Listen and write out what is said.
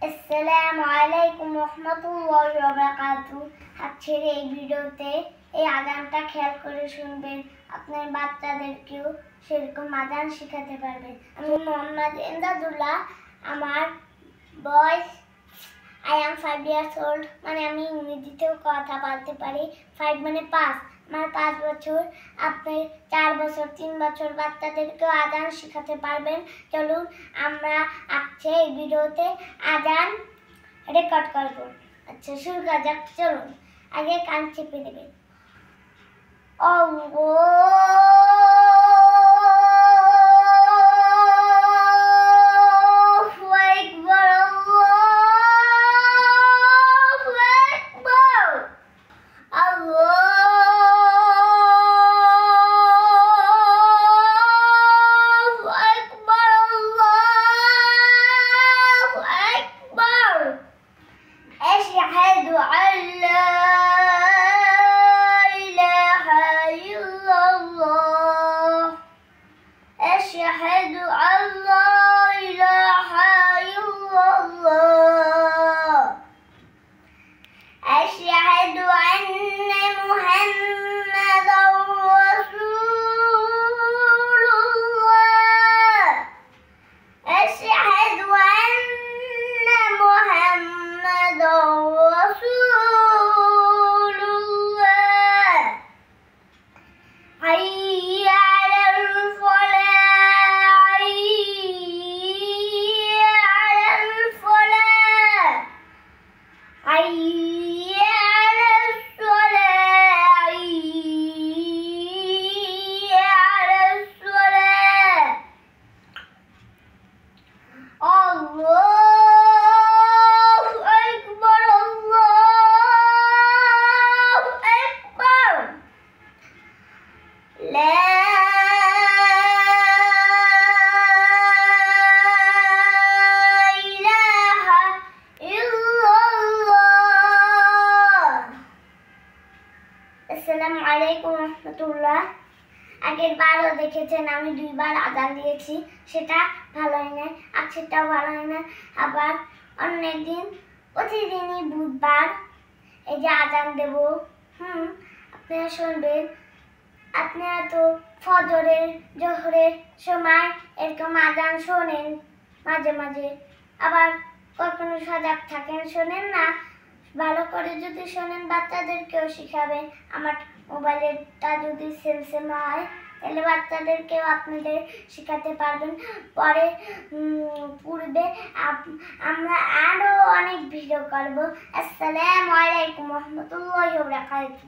আসসালামু আলাইকুম রহমতুল্লাহি ওয়া বারাকাতুহু। আজকের এই ভিডিওতে এই আযানটা খেয়াল করে শুনবেন, আপনার বাচ্চাদেরকেও সেরকম আযান শেখাতে পারবেন। আমি মোহাম্মদ এমদাদুল্লাহ, আমার বয়স I am 5 years old, মানে আমি ইংরেজিতেও কথা বলতে পারি। 5 মানে 5, আমার 5 বছর। আপনি 4 বছর 3 বছর বাচ্চাদেরকেও আযান শেখাতে পারবেন। চলুন আমরা আজকে এই ভিডিওতে আযান রেকর্ড করব। আচ্ছা, শুরু করা যাক। চলুন, আগে কান চেপে দেবেন। أشهد أن لا إله إلا الله أشهد أن لا إله إلا الله أشهد أن محمدا رسول الله أشهد أن محمدا رسول الله حي على الفلاح حي على الفلاح حي على الصلاة حي على الصلاة الله أكبر الله أكبر لا إله إلا الله আসসালামু আলাইকুম রহমতুল্লাহ। আগের বারও দেখেছেন আমি 2 বার আযান দিয়েছি, সেটা ভালো হয় না, আজকেরটাও ভালো হয় না। আবার অনেক দিন প্রতিদিনই বুধবার এই যে আযান দেব, আপনারা শুনবেন। আপনারা তো ফজরের জোহরের সময় এরকম আযান শোনেন মাঝে মাঝে, আবার কখনো সজাগ থাকেন, শোনেন না। ভালো করে যদি শোনেন, বাচ্চাদেরকেও শিখাবেন। আমার মোবাইলেরটা যদি সেম হয়, তাহলে বাচ্চাদেরকেও আপনাদের শেখাতে পারবেন। পরে পূর্বে আমরা আরও অনেক ভিডিও করব। আসসালামু আলাইকুম রহমতুল্লাহি ওয়া বারাকাতুহু।